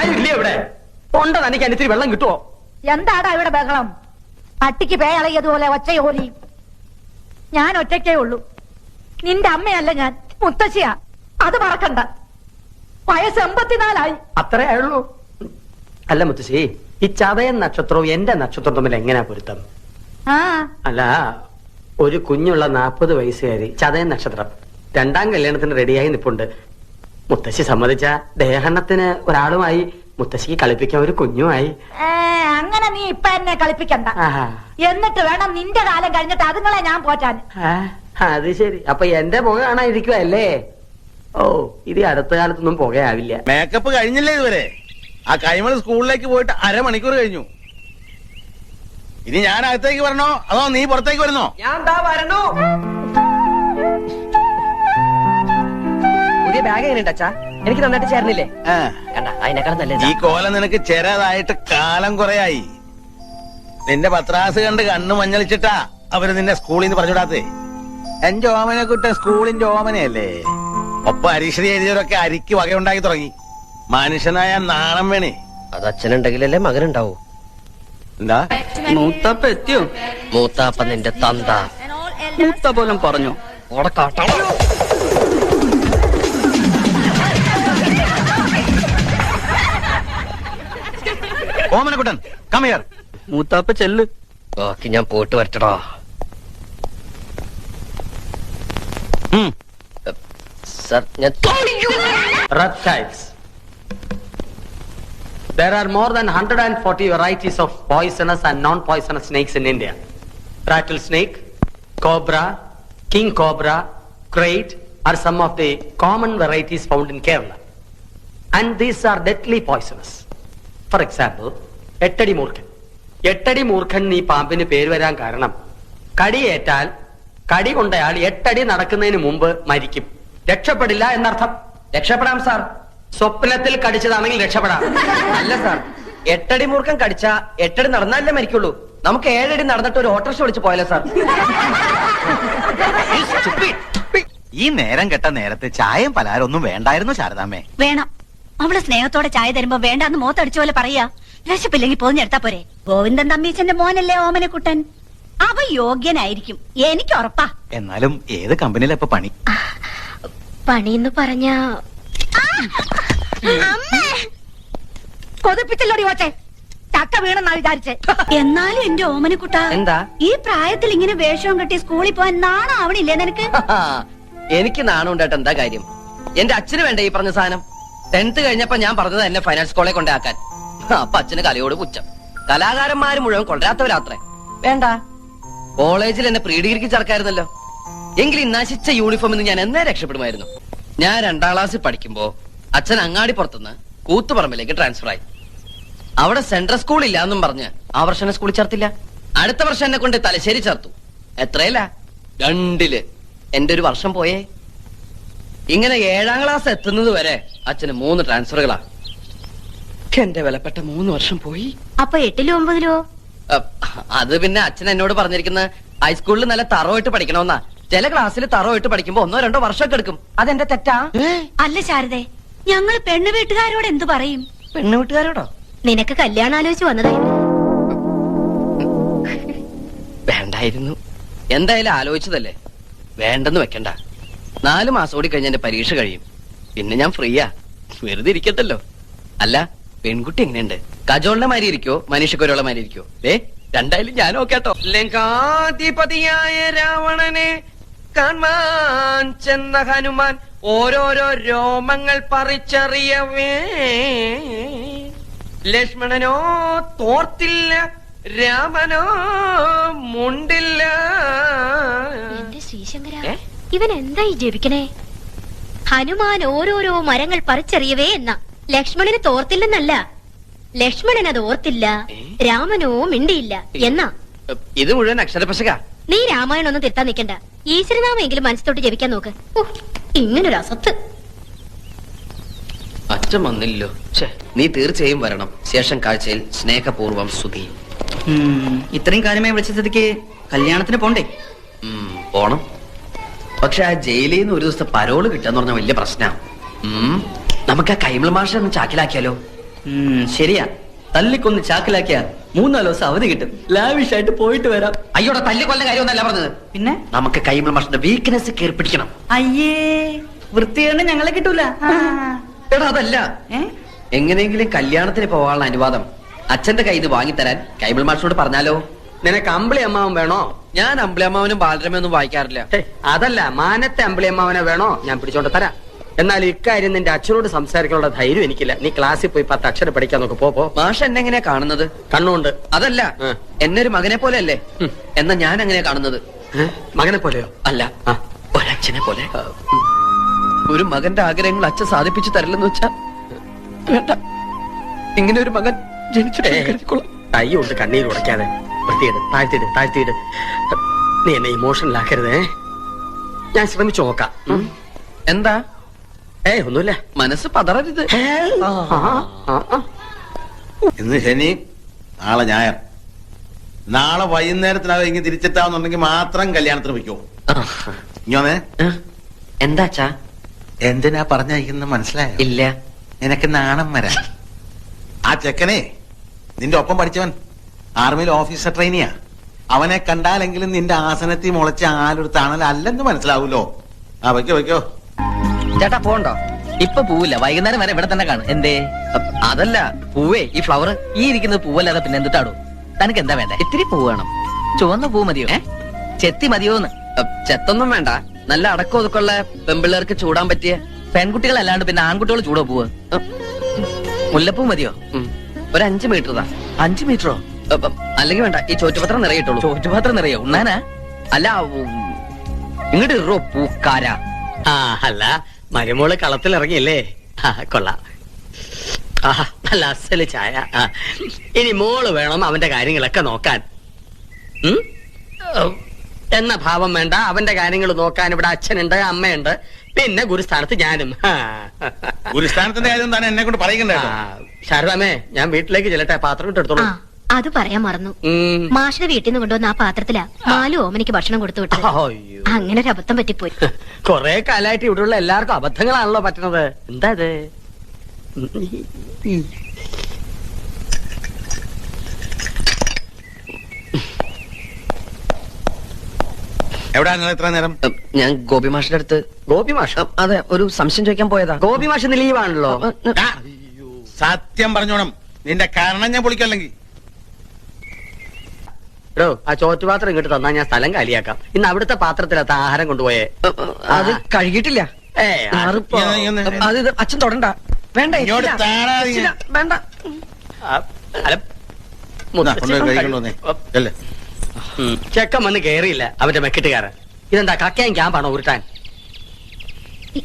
ആരും ഇല്ലേ ഇവിടെ? തൊണ്ട നനയ്ക്കാൻ ഇത്തിരി വെള്ളം കിട്ടുമോ? എന്താടാ ഇവിടെ ബഹളം? പട്ടിക്ക് പേയളയതുപോലെ ഒച്ചയോലി. ഞാൻ ഒറ്റയ്ക്കേ ഉള്ളൂ. നിന്റെ അമ്മയല്ല ഞാൻ, മുത്തശ്ശിയാ. അത് മറക്കണ്ട. വയസ്സ് 84 അത്രേ ആയുള്ളൂ. അല്ല മുത്തശ്ശി, ഈ ചതയൻ നക്ഷത്രവും എന്റെ നക്ഷത്രവും തമ്മിൽ എങ്ങനെയാ പൊരുത്തം? അല്ല, ഒരു കുഞ്ഞുള്ള 40 വയസ്സുകാരി, ചതയൻ നക്ഷത്രം, 2ാം കല്യാണത്തിന് റെഡിയായി നിപ്പുണ്ട്. മുത്തശ്ശി സമ്മതിച്ച ദേഹണ്ണത്തിന് ഒരാളുമായി, മുത്തശ്ശിക്ക് കളിപ്പിക്കാൻ ഒരു കുഞ്ഞുമായി. അങ്ങനെ നീ ഇപ്പൊ എന്നെ കളിപ്പിക്കണ്ട. എന്നിട്ട് വേണം നിന്റെ കാലം കഴിഞ്ഞിട്ട് അതുങ്ങളെ ഞാൻ പോറ്റാൻ. അത് ശരി. അപ്പൊ എന്റെ പുക കാണാതിരിക്കുവല്ലേ? ഓ, ഇത് അടുത്ത കാലത്തൊന്നും പുകയാവില്ല. മേക്കപ്പ് കഴിഞ്ഞില്ലേ ഇതുവരെ? ആ കൈമൾ സ്കൂളിലേക്ക് പോയിട്ട് 1/2 മണിക്കൂർ കഴിഞ്ഞു. ഇനി ഞാൻ അകത്തേക്ക് വരണോ അതോ നീ പുറത്തേക്ക് വരുന്നോ? ഞാൻ വരണോ? പുതിയ ബാഗ് എങ്ങനെയുണ്ട് അച്ഛാ? എനിക്ക് നന്നായിട്ട് ചേർന്നില്ലേ? കണ്ട അതിനേക്കാൾ നല്ലത്. ഈ കോല നിനക്ക് ചെറുതായിട്ട് കാലം കുറയായി. നിന്റെ പത്രാസ് കണ്ട് കണ്ണു മഞ്ഞളിച്ചിട്ടാ അവര് നിന്നെ സ്കൂളിൽ നിന്ന് പറഞ്ഞുവിടാത്തേ. എന്റെ ഓമനെ കുട്ടൻ സ്കൂളിന്റെ ഓമനയല്ലേ? ഒപ്പം അരീക്ഷണി എഴുതിയവരൊക്കെ അരിക്ക് വകയുണ്ടാക്കി തുടങ്ങി. മനുഷ്യനായ നാണം വേണേ. അത് അച്ഛനുണ്ടെങ്കിലല്ലേ മകനുണ്ടാവൂ. എന്താ മൂത്താപ്പ എത്തിയോ? മൂത്താപ്പ നിന്റെ തന്ത മൂത്ത പോലും പറഞ്ഞു. Omanakuttan come here. മൂത്താപ്പ ചെല്ല്. ബാക്കി ഞാൻ പോയിട്ട് വരട്ടടാ. സർ, ഞാൻ Reptiles. There are more than 140 varieties of poisonous and non-poisonous snakes in India. Rattlesnake, cobra, king cobra, crate are some of the common varieties found in Kerala. And these are deadly poisonous. For example, എട്ടടി മൂർഖൻ. എട്ടടി മൂർഖൻ ഈ പാമ്പിന് പേര് വരാൻ കാരണം കടിയേറ്റാൽ കടി കൊണ്ടയാൾ 8 അടി നടക്കുന്നതിന് മുമ്പ് മരിക്കും. രക്ഷപ്പെടില്ല എന്നർത്ഥം. രക്ഷപ്പെടാം സാർ. സ്വപ്നത്തിൽ കടിച്ചതാണെങ്കിൽ രക്ഷപ്പെടാം. അല്ല സാർ, 8 അടി മൂർഖം കടിച്ച 8 അടി നടന്നാലേ മരിക്കുള്ളൂ. നമുക്ക് 7 അടി നടന്നിട്ട് ഒരു ഓട്ടോറിക്ഷ വിളിച്ച് പോയാലോ സാർ? ഈ നേരം കെട്ട നേരത്തെ ചായയും പലഹാരം ഒന്നും വേണ്ടായിരുന്നു ശാരദാമ്മേ. വേണം. അവള് സ്നേഹത്തോടെ ചായ തരുമ്പോ വേണ്ടാന്ന് മോത്തടിച്ച പോലെ പറയാ. രക്ഷപ്പില്ലെങ്കിൽ പോഞ്ഞെടുത്താ പോരെ. ഗോവിന്ദൻ തമ്പീച്ചന്റെ മോനല്ലേ ഓമനക്കുട്ടൻ? അവ യോഗ്യനായിരിക്കും, എനിക്ക് ഉറപ്പാ. എന്നാലും ഏത് കമ്പനിയിലെ ഇപ്പൊ പണി? പണിന്ന് പറഞ്ഞ കൊതിപ്പിച്ചല്ലോടി ഓട്ടെ. ചക്ക വീണെന്നാ വിചാരിച്ചേ. എന്നാലും എന്റെ ഓമനക്കുട്ട, എന്താ ഈ പ്രായത്തിൽ ഇങ്ങനെ വേഷവും കെട്ടി സ്കൂളിൽ പോവാൻ നാണം ആവണില്ലേ നിനക്ക്? എനിക്ക് നാണം ഉണ്ടായിട്ട് എന്താ കാര്യം? എന്റെ അച്ഛന് വേണ്ട ഈ പറഞ്ഞ സാധനം. 10th കഴിഞ്ഞപ്പോ ഞാൻ പറഞ്ഞത് എന്നെ ഫൈനാൻസ് കോളേജ് കൊണ്ടാക്കാൻ. അപ്പൊ അച്ഛന് കലയോട് പുച്ഛം. കലാകാരന്മാര് മുഴുവൻ കൊണ്ടുവരാത്തവരാത്രേ. വേണ്ട, കോളേജിൽ എന്നെ പ്രീ ഡിഗ്രിക്ക് ചേർക്കായിരുന്നല്ലോ. എങ്കിലും നശിച്ച യൂണിഫോമിൽ ഞാൻ എന്നേ രക്ഷപ്പെടുമായിരുന്നു. ഞാൻ 2ാം ക്ലാസ്സിൽ പഠിക്കുമ്പോ അച്ഛൻ അങ്ങാടി പുറത്തുനിന്ന് കൂത്തുപറമ്പിലേക്ക് ട്രാൻസ്ഫർ ആയി. അവിടെ സെൻട്രൽ സ്കൂൾ ഇല്ല എന്നും പറഞ്ഞ് ആ വർഷം എന്നെ സ്കൂളിൽ ചേർത്തില്ല. അടുത്ത വർഷം എന്നെ കൊണ്ട് തലശ്ശേരി ചേർത്തു. എത്രയില്ല? 2ല്. എന്റെ ഒരു വർഷം പോയേ. ഇങ്ങനെ 7ാം ക്ലാസ് എത്തുന്നത് വരെ അച്ഛന് 3 ട്രാൻസ്ഫറുകളാ. എന്റെ വിലപ്പെട്ട 3 വർഷം പോയി. അപ്പൊ 8ലോ 9ലോ? അത് പിന്നെ അച്ഛൻ എന്നോട് പറഞ്ഞിരിക്കുന്ന ഹൈസ്കൂളിൽ നല്ല തറവായിട്ട് പഠിക്കണമെന്നാ. ചില ക്ലാസ്സിൽ തറവായിട്ട് പഠിക്കുമ്പോ 1 or 2 വർഷമൊക്കെ എടുക്കും. അതെന്റെ തെറ്റാ? അല്ല ശാരദേ, ഞങ്ങൾ പെണ്ണു വീട്ടുകാരോട് എന്തു പറയും? പെണ്ണു വീട്ടുകാരോടോ? നിനക്ക് കല്യാണം ആലോചിച്ച് വന്നതായിരുന്നു. വേണ്ടായിരുന്നു. എന്തായാലും ആലോചിച്ചതല്ലേ, വേണ്ടെന്ന് വെക്കണ്ട. 4 മാസം കൂടി കഴിഞ്ഞ എന്റെ പരീക്ഷ കഴിയും. പിന്നെ ഞാൻ ഫ്രീയാ, വെറുതെ ഇരിക്കത്തല്ലോ. അല്ല, പെൺകുട്ടി എങ്ങനെയുണ്ട്? കജോളിന്റെ മാതിരി ഇരിക്കോ മനീഷക്കൊരുള്ള മാതിരി ഇരിക്കോ? രണ്ടായാലും ഞാൻ നോക്കാട്ടോ. ലങ്കാധിപതിയായ രാവണനെ കാണാൻ ചെന്ന ഹനുമാൻ ഓരോരോ രോമങ്ങൾ പറിച്ചറിയവേ ലക്ഷ്മണനോ തോർത്തില്ല, രാമനോ മുണ്ടില്ല. എന്റെ ശ്രീശങ്കര, ഇവൻ എന്തായി ജപിക്കണേ? ഹനുമാൻ ഓരോരോ മരങ്ങൾ പറിച്ചെറിയവേ എന്ന, ലക്ഷ്മണന് തോർത്തില്ലെന്നല്ല. ലക്ഷ്മണൻ അത് ഓർത്തില്ല, രാമനോ മിണ്ടിയില്ല എന്നാ. ഇത് മുഴുവൻ അക്ഷരപശക. നീ രാമായണം ഒന്നും തിരുത്താൻ നിൽക്കണ്ട. ഈശ്വരനാമെങ്കിലും മനസ്സിലോട്ട് ജപിക്കാൻ നോക്ക്. ഇങ്ങനൊരു അസത്ത്. അച്ഛൻ വന്നില്ലോ. നീ തീർച്ചയായും വരണം. ശേഷം കാഴ്ചയിൽ സ്നേഹപൂർവം സുധി. ഇത്രയും കാര്യമായി വിളിച്ച സ്ഥിതിക്ക് കല്യാണത്തിന് പോണ്ടേ? പോണം. പക്ഷെ ആ ജയിലിൽ നിന്ന് ഒരു ദിവസത്തെ പരോള് കിട്ടാന്ന് പറഞ്ഞ വലിയ പ്രശ്ന. നമുക്ക് ആ കൈമൾ മാഷ ഒന്ന് ചാക്കിലാക്കിയാലോ? ശരിയാ, തല്ലിക്കൊന്ന് ചാക്കിലാക്കിയ 3-4 ദിവസം അവധി കിട്ടും. ലാവിഷായിട്ട് പോയിട്ട് വരാം. അയ്യോടെ തല്ലിക്കൊല്ലുന്ന കാര്യമൊന്നല്ല പറഞ്ഞത്. പിന്നെ നമുക്ക് കൈമൾ മാഷിന്റെ വീക്ക്നെസ് കയറി പിടിക്കണം. അയ്യേ, വൃത്തിയാണ് ഞങ്ങളെ കിട്ടൂല. എടാ അതല്ല, എങ്ങനെയെങ്കിലും കല്യാണത്തിന് പോകാനുള്ള അനുവാദം അച്ഛന്റെ കയ്യിൽ നിന്ന് വാങ്ങിത്തരാൻ കൈമൾ മാഷിനോട് പറഞ്ഞാലോ? നിനക്ക് അമ്പിളി അമ്മാവൻ വേണോ? ഞാൻ അമ്പിളിയമ്മാവനും ബാലരമയൊന്നും വായിക്കാറില്ല. ഹേയ്, അതല്ല, മാനത്തെ അമ്പിളി അമ്മാവനെ വേണോ? ഞാൻ പിടിച്ചോണ്ട് തരാം. എന്നാൽ ഇക്കാര്യം നിന്റെ അച്ഛനോട് സംസാരിക്കാനുള്ള ധൈര്യം എനിക്കില്ല. നീ ക്ലാസ്സിൽ പോയി 10 അക്ഷരം പഠിക്കാൻ നോക്ക്. പോ. മാഷ് എന്നെ എങ്ങനെയാ കാണുന്നത്? കണ്ണുകൊണ്ട്. അതല്ല, എന്നെ ഒരു മകനെ പോലെ അല്ലേ? എന്നാ ഞാൻ എങ്ങനെയാ കാണുന്നത്? മകനെ പോലെയോ? അല്ല, ഒരച്ഛനെ പോലെ. ഒരു മകന്റെ ആഗ്രഹങ്ങൾ അച്ഛൻ സാധിപ്പിച്ചു തരില്ലെന്ന് വെച്ചാ വേണ്ട. ഇങ്ങനെ ഒരു മകൻ ജനിച്ചിട്ട് കൈ കൊണ്ട് കണ്ണീര് ഉടയ്ക്കാതെ വൃത്തിയിട്, താഴ്ത്തിയിട്. നീ എന്നെ ഇമോഷണലാക്കരുതേ. ഞാൻ ശ്രമിച്ചു നോക്കാം. എന്താ? ഒന്നുമില്ല. മനസ്സ് പതറരുത്. ഇന്ന് ശനി, നാളെ ഞായർ. നാളെ വൈകുന്നേരത്തിനകം ഇങ്ങനെ തിരിച്ചെത്താവുന്നുണ്ടെങ്കിൽ മാത്രം കല്യാണത്തിന് വയ്ക്കോ. ഇങ്ങനെ എന്താ അച്ഛാ? എന്തിനാ പറഞ്ഞയക്കുന്ന മനസ്സിലായോ? ഇല്ല. നിനക്ക് നാണം വരാൻ. ആ ചെക്കനെ നിന്റെ ഒപ്പം പഠിച്ചവൻ ആർമിയിൽ ഓഫീസർ ട്രെയിനിയാ. അവനെ കണ്ടാലെങ്കിലും നിന്റെ ആസനത്തിൽ മുളച്ച ആലൊരു തണലല്ലെന്ന് മനസ്സിലാവൂലോ. വയ്ക്കോ. ചേട്ടാ പോണ്ടോ? ഇപ്പൊ പൂവില്ല, വൈകുന്നേരം വരെ ഇവിടെ തന്നെ കാണും. എന്തേ? അതല്ല, പൂവേ, ഈ ഫ്ലവർ. ഈ ഇരിക്കുന്നത് പൂവല്ലാതെ പിന്നെ എന്തിട്ടാടോ? തനിക്ക് എന്താ വേണ്ടേ? ഇത്തിരി പൂ വേണം. ചുവന്ന പൂ മതിയോ? ചെത്തി മതിയോന്ന്? ചെത്തൊന്നും വേണ്ട. നല്ല അടക്കം ഒതുക്കുള്ള പെമ്പിള്ളേർക്ക് ചൂടാൻ പറ്റിയ. പെൺകുട്ടികളല്ലാണ്ട് പിന്നെ ആൺകുട്ടികൾ ചൂടോ പൂവ്? മുല്ലപ്പൂ മതിയോ? ഒരു 5 മീറ്റർ താ. 5 മീറ്ററോ? അല്ലെങ്കിൽ വേണ്ട, ഈ ചോറ്റുപത്രം നിറയിട്ടുള്ളൂ. ചോറ്റുപാത്രം നിറയോ? ഉണ്ണാനാ? അല്ല, ഇങ്ങോട്ട് ഇറോ പൂക്കാര. അല്ല, മരുമോള് കളത്തിലിറങ്ങിയല്ലേ? കൊള്ളാം. നല്ല അസല് ചായ. ഇനി മോള് വേണം അവന്റെ കാര്യങ്ങളൊക്കെ നോക്കാൻ. എന്ന ഭാവം വേണ്ട. അവന്റെ കാര്യങ്ങൾ നോക്കാൻ ഇവിടെ അച്ഛനുണ്ട്, അമ്മയുണ്ട്, പിന്നെ ഗുരുസ്ഥാനത്ത് ഞാനും. ഗുരുസ്ഥാനത്തിന്റെ കാര്യം തന്നെ എന്നെ കൊണ്ട് പറയണ്ടേ? ശാരദാമേ, ഞാൻ വീട്ടിലേക്ക് ചെല്ലട്ടെ, പാത്രം ഇട്ടെടുത്തോളൂ. അത് പറയാൻ മറന്നു. മാഷിന്റെ വീട്ടിൽ നിന്ന് കൊണ്ടുവന്ന ആ പാത്രത്തിലാ മാലു ഓമനിക്ക് ഭക്ഷണം കൊടുത്തു വിട്ടത്. അങ്ങനെ ഒരു അബദ്ധം പറ്റിപ്പോയി. കൊറേ കാലായിട്ട് ഇവിടെയുള്ള എല്ലാവർക്കും അബദ്ധങ്ങളാണല്ലോ പറ്റുന്നത്. എന്താ ഇത്? എവിടാ നിങ്ങൾ ഇത്ര നേരം? ഞാൻ ഗോപി മാഷിന്റെ അടുത്ത്. ഗോപി മാഷ്? അതെ, ഒരു സംശയം ചോദിക്കാൻ പോയതാ. ഗോപി മാഷ് ലീവാണല്ലോ. സത്യം പറഞ്ഞോണം, നിന്റെ കാരണം ഞാൻ പൊളിക്കല്ലെങ്കിൽ. എടോ, ആ ചോറ്റുപാത്രം ഇങ്ങോട്ട് തന്നാ ഞാൻ സ്ഥലം കാലിയാക്കാം. ഇന്ന് അവിടുത്തെ പാത്രത്തിലത്ത ആഹാരം കൊണ്ടുപോയേ. അത് കഴുകിയിട്ടില്ല. അത് അച്ഛൻ തൊടണ്ട. വേണ്ട, വേണ്ട. ചെക്കൻ വന്ന് കേറിയില്ല അവന്റെ മെക്കിട്ടുകാരൻ. ഇതെന്താ കക്കയും ക്യാമ്പാണോ ഉരുട്ടാൻ?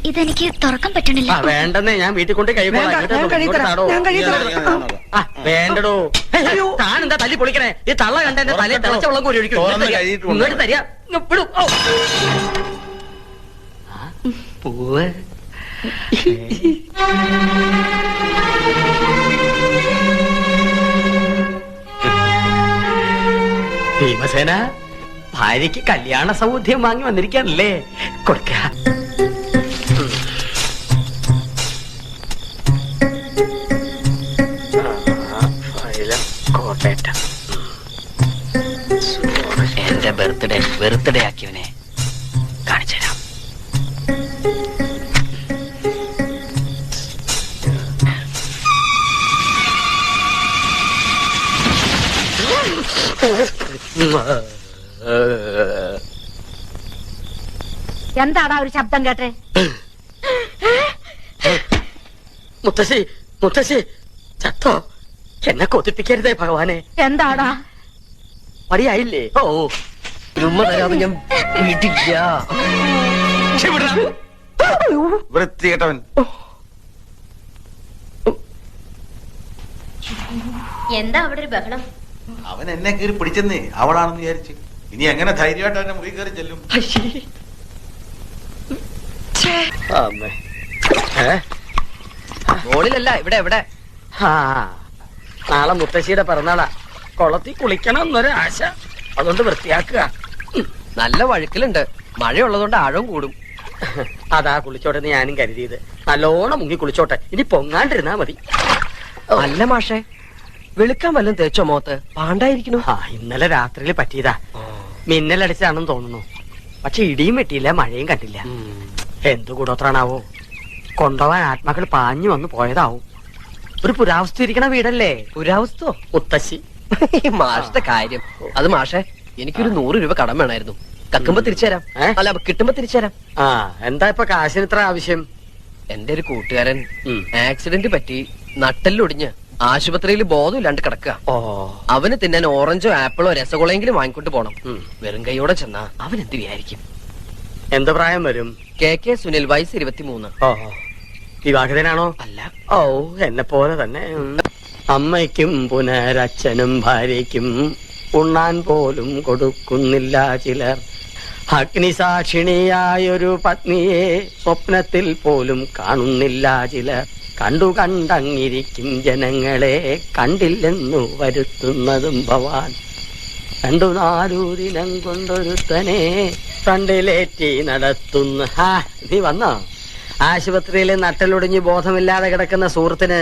ഇതെനിക്ക് തുറക്കാൻ പറ്റണില്ല. വേണ്ടെന്നേ, ഞാൻ വീട്ടിൽ കൊണ്ട് വേണ്ടടോ. താനെന്താ തല്ലി പൊളിക്കണേ? ഈ തള്ള കണ്ട എന്റെ തലയിൽ തിളച്ച വെള്ളം കൂടി ഒഴിക്കും. ഇങ്ങോട്ട് തരിക. പൂവ് ഭീമസേന, ഭാര്യയ്ക്ക് കല്യാണ സൗദ്യം വാങ്ങി വന്നിരിക്കാനല്ലേ? കൊടുക്ക. എന്റെ ബർത്ത്ഡേ ആക്കിയവനെ കാണിച്ചുതരാം. എന്താടാ ഒരു ശബ്ദം കേട്ടെ? മുത്തശ്ശി ചത്തോ? എന്നെ കൊതിപ്പിക്കരുതേ ഭഗവാനെ. എന്താടാ? മടിയായില്ലേ? ഉമ്മ തരാതെ ഞാൻ വീട്ടില്ല. വൃത്തികെട്ടവൻ. എന്താ അവിടെ ഒരു ബഹളം? അവൻ എന്നെ കയറി പിടിച്ചെന്നേ, അവളാണെന്ന് വിചാരിച്ച്. ഇനി എങ്ങനെ ധൈര്യമായിട്ട് അവന്റെ മുറി കയറി ചെല്ലും? മോളിലല്ല, ഇവിടെ എവിടെ? നാളെ മുത്തശ്ശിയുടെ പിറന്നാളാ. കുളത്തിൽ കുളിക്കണം എന്നൊരു ആശ. അതുകൊണ്ട് വൃത്തിയാക്കുക. നല്ല വഴുക്കലുണ്ട്. മഴയുള്ളതുകൊണ്ട് ആഴം കൂടും. അതാ കുളിച്ചോട്ടെ ഞാനും കരുതിയത്. നല്ലോണം മുങ്ങി കുളിച്ചോട്ടെ. ഇനി പൊങ്ങാണ്ടിരുന്നാ മതി. അല്ല മാഷേ, വെളുക്കാൻ വല്ലതും തേച്ചോ മോത്ത്? പാണ്ടായിരിക്കുന്നു. ആ ഇന്നലെ രാത്രിയിൽ പറ്റിയതാ. മിന്നലടിച്ചാണെന്ന് തോന്നുന്നു. പക്ഷെ ഇടിയും വെട്ടിയില്ല, മഴയും കണ്ടില്ല. എന്തു കൂടോത്രാണാവോ? കൊണ്ടുപോവാൻ ആത്മാക്കൾ പാഞ്ഞു വന്ന് പോയതാവും. ഒരു പുരാവസ്തു ഇരിക്കണ വീടല്ലേ? പുരാവസ്തോ? മുത്തശ്ശി. മാഷത്തെ കാര്യം. അത് മാഷേ, എനിക്കൊരു 100 രൂപ കടം വേണമായിരുന്നു. കക്കുമ്പോ തിരിച്ചുതരാം. അല്ല, കിട്ടുമ്പോ തിരിച്ചുതരാം. ആ എന്താ ഇപ്പൊ കാശിന് ഇത്ര ആവശ്യം? എന്റെ ഒരു കൂട്ടുകാരൻ ആക്സിഡന്റ് പറ്റി നട്ടെല്ലൊടിഞ്ഞ് ആശുപത്രിയിൽ ബോധമില്ലാണ്ട് കിടക്കുക. ഓ, അവന് തിന്നാൻ ഓറഞ്ചോ ആപ്പിളോ രസഗുളയെങ്കിലും വാങ്ങിക്കൊണ്ട് പോണം. വെറും കൈയോടെ ചെന്നാ അവൻ എന്ത് വിചാരിക്കും? എന്ത് പ്രായം വരും? കെ സുനിൽ, വയസ്സ് 23. ഓ, വിവാഹിതനാണോ? അല്ല. ഓ, എന്നെ പോലെ തന്നെ. അമ്മയ്ക്കും പുനരച്ഛനും ഭാര്യയ്ക്കും ഉണ്ണാൻ പോലും കൊടുക്കുന്നില്ല ചിലർ. അഗ്നിസാക്ഷിണിയായൊരു പത്നിയെ സ്വപ്നത്തിൽ പോലും കാണുന്നില്ല ചിലർ. കണ്ടങ്ങിരിക്കും ജനങ്ങളെ കണ്ടില്ലെന്നു വരുത്തുന്നതും ഭവാൻ. 2-4 ദിനം കൊണ്ടൊരുത്തനെ ഫ്രണ്ടിലേറ്റി നടത്തുന്ന. നീ വന്നോ? ആശുപത്രിയിൽ നട്ടലൊടിഞ്ഞ് ബോധമില്ലാതെ കിടക്കുന്ന സുഹൃത്തിന്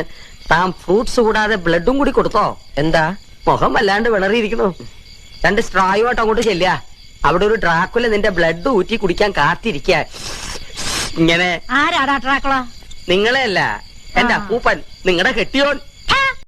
താൻ ഫ്രൂട്ട്സ് കൂടാതെ ബ്ലഡും കൂടി കൊടുത്തോ? എന്താ മുഖം വല്ലാണ്ട് വിളറിയിരിക്കുന്നു. 2 സ്ട്രായുമായിട്ട് അങ്ങോട്ട് ചെല്ലുക. അവിടെ ഒരു ഡ്രാക്കുല നിന്റെ ബ്ലഡ് ഊറ്റി കുടിക്കാൻ കാത്തിരിക്കുക. ഇങ്ങനെ. ആരാടാ ട്രാക്കുള? നിങ്ങളെ അല്ല, എന്റെ അപ്പൂപ്പൻ, നിങ്ങളുടെ കെട്ടിയോൻ.